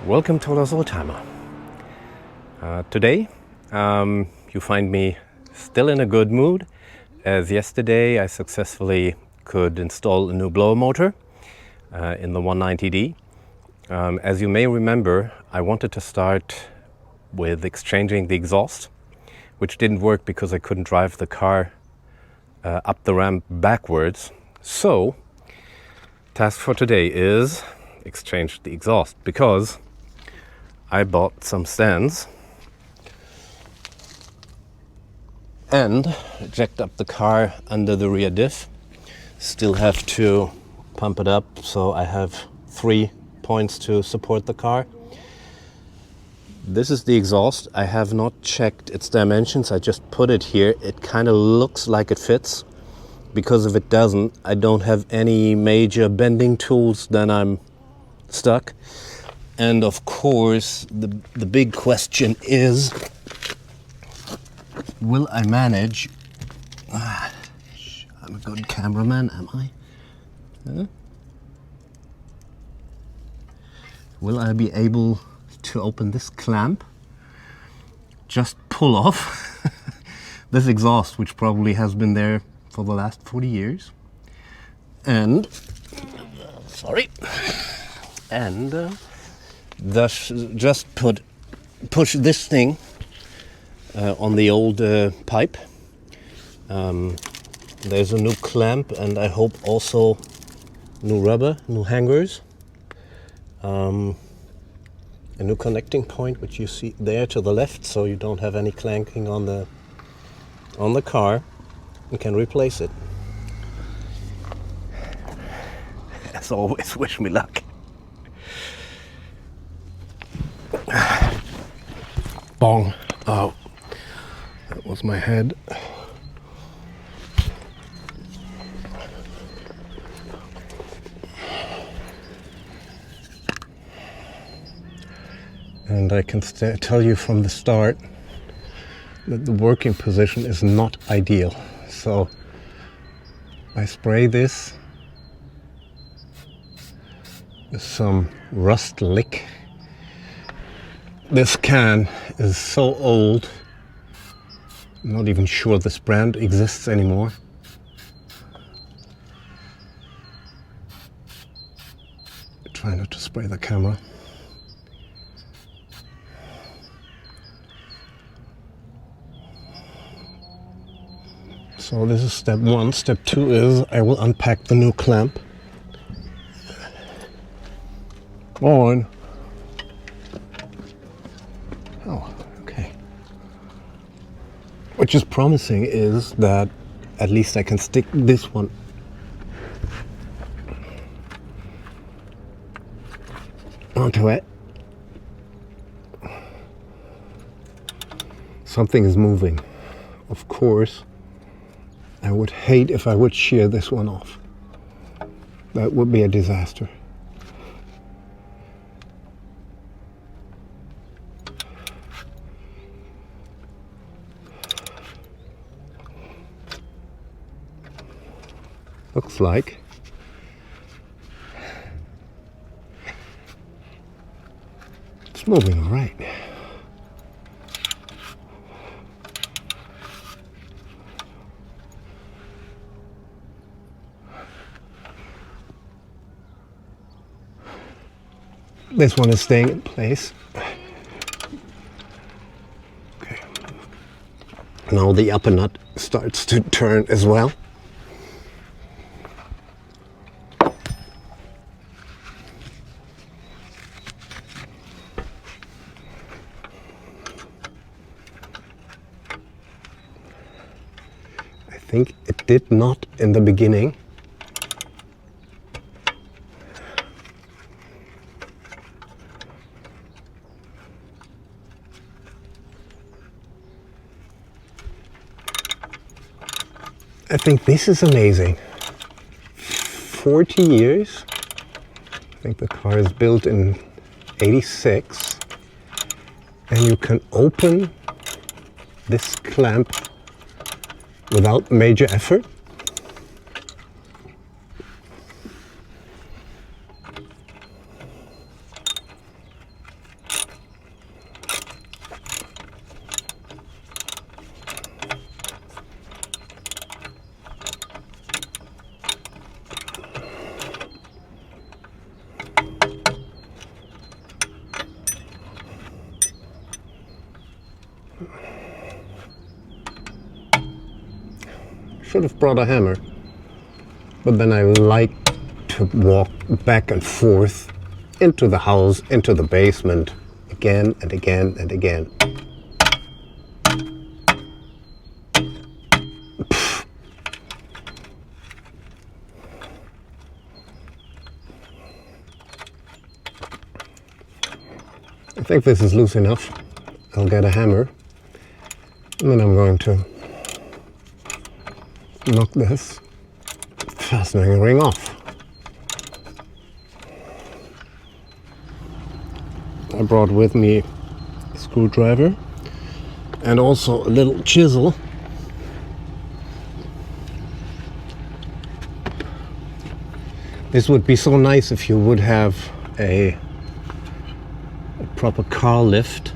Welcome to Olaf's Oldtimer. Today you find me still in a good mood, as yesterday I successfully could install a new blower motor in the 190D. As you may remember, I wanted to start with exchanging the exhaust, which didn't work because I couldn't drive the car up the ramp backwards. So, task for today is exchange the exhaust, because I bought some stands and jacked up the car under the rear diff. Still have to pump it up, so I have 3 points to support the car. This is the exhaust. I have not checked its dimensions. I just put it here. It kind of looks like it fits, because if it doesn't, I don't have any major bending tools, then I'm stuck. And of course, the big question is, will I manage? I'm a good cameraman, am I? Huh? Will I be able to open this clamp? Just pull off this exhaust, which probably has been there for the last 40 years. And, sorry. And thus just push this thing on the old pipe. There's a new clamp, and I hope also new rubber, new hangers, a new connecting point, which you see there to the left, so you don't have any clanking on the car. You can replace it. As always, wish me luck. Bong. Oh, that was my head. And I can tell you from the start that the working position is not ideal. So I spray this with some rust lick. This can is so old, I'm not even sure this brand exists anymore. Try not to spray the camera. So this is step 1. Step 2 is I will unpack the new clamp. On. Oh, okay. Which is promising is that at least I can stick this one onto it. Something is moving. Of course, I would hate if I would shear this one off. That would be a disaster. Looks like it's moving all right. This one is staying in place. Okay. Now the upper nut starts to turn as well. I think it did not in the beginning. I think this is amazing. 40 years. I think the car is built in 86. And you can open this clamp without major effort. should have brought a hammer. But then I like to walk back and forth into the house, into the basement, again and again and again. I think this is loose enough. I'll get a hammer and then I'm going to knock this fastening ring off. I brought with me a screwdriver and also a little chisel. This would be so nice if you would have a proper car lift.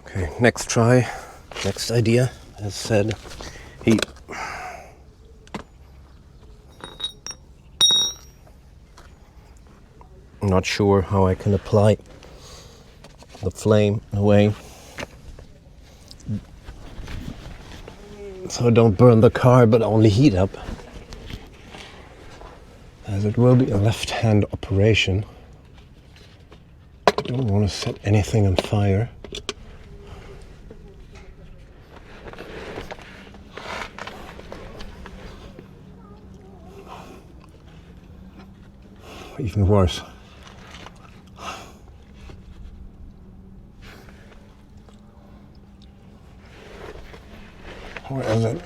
Okay, next try, next idea, as said, heat. I'm not sure how I can apply the flame in a way so I don't burn the car but only heat up, as it will be a left-hand operation. I don't want to set anything on fire. Even worse. Where is it?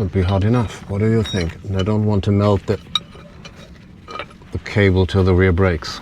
should be hot enough. What do you think? And I don't want to melt the cable to the rear brakes.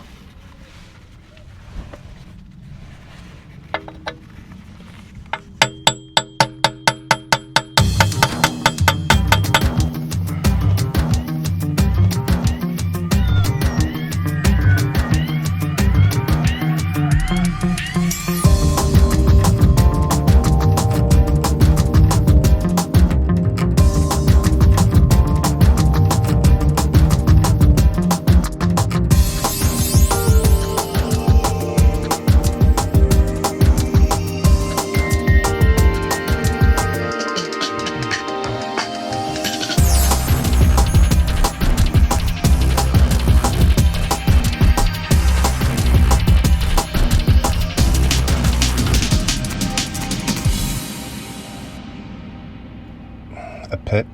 A pit,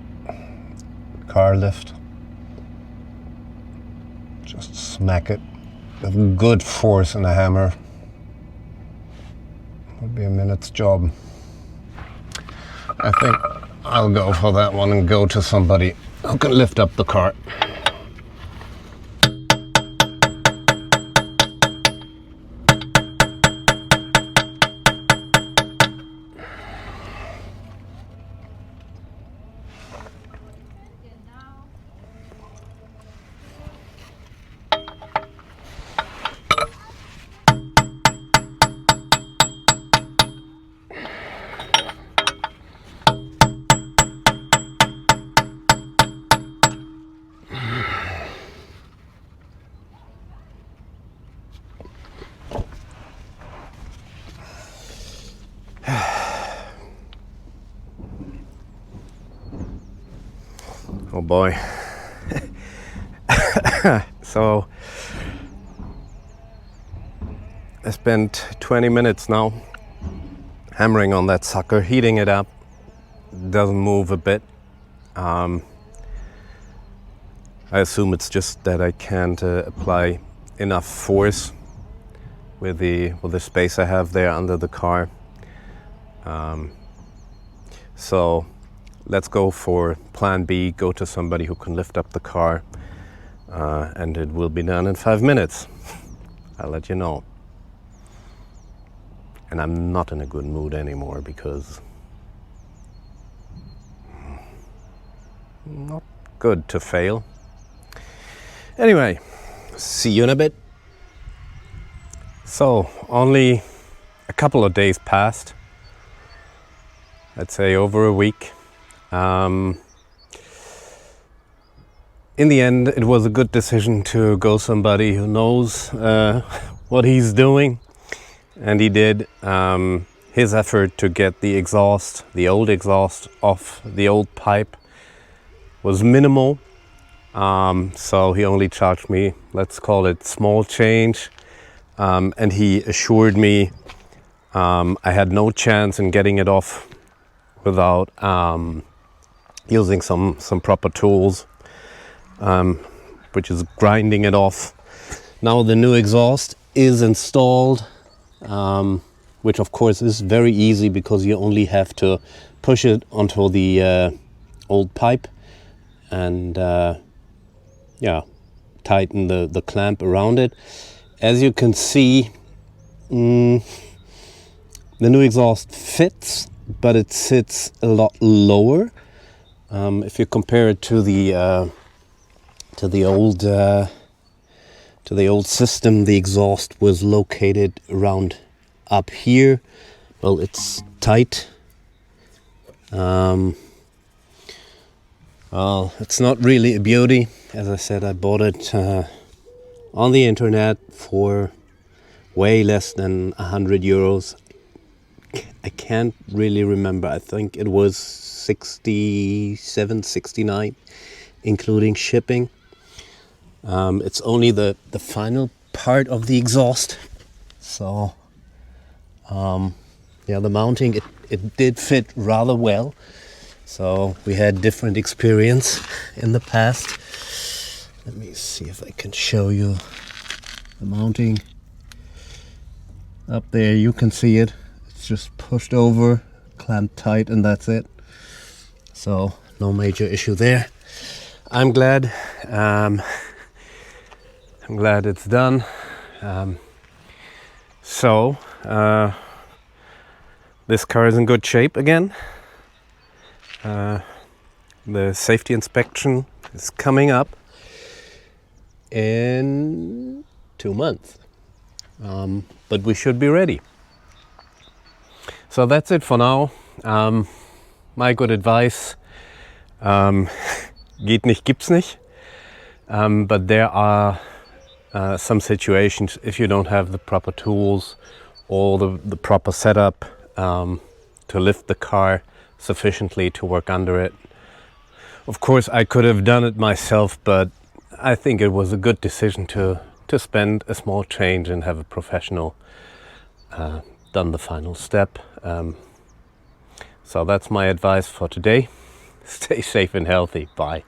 car lift, just smack it with good force and a hammer. Would be a minute's job. I think I'll go for that one and go to somebody who can lift up the car. Oh boy. So I spent 20 minutes now hammering on that sucker, heating it up. Doesn't move a bit. I assume it's just that I can't apply enough force with the space I have there under the car. So let's go for plan B, go to somebody who can lift up the car, and it will be done in 5 minutes. I'll let you know. And I'm not in a good mood anymore because not good to fail. Anyway, see you in a bit. So, only a couple of days passed. I'd say over a week. In the end, it was a good decision to go somebody who knows what he's doing, and he did. His effort to get the exhaust, the old exhaust, off the old pipe was minimal. So he only charged me, let's call it small change, and he assured me I had no chance in getting it off without using some proper tools, which is grinding it off. Now the new exhaust is installed, which of course is very easy because you only have to push it onto the old pipe and tighten the clamp around it. As you can see, the new exhaust fits, but it sits a lot lower. If you compare it to the old system, the exhaust was located around up here. Well, it's tight. Well, it's not really a beauty. As I said, I bought it on the internet for way less than 100 euros. I can't really remember. I think it was 67, 69, including shipping. It's only the final part of the exhaust. So, the mounting, it did fit rather well. So we had different experience in the past. Let me see if I can show you the mounting. Up there you can see it. It's just pushed over, clamped tight, and that's it. So no major issue there. I'm glad it's done. So this car is in good shape again. The safety inspection is coming up in 2 months, but we should be ready. So that's it for now. My good advice, geht nicht, gibt's nicht. But there are some situations, if you don't have the proper tools or the proper setup to lift the car sufficiently to work under it. Of course, I could have done it myself, but I think it was a good decision to spend a small change and have a professional done the final step. So that's my advice for today. Stay safe and healthy. Bye.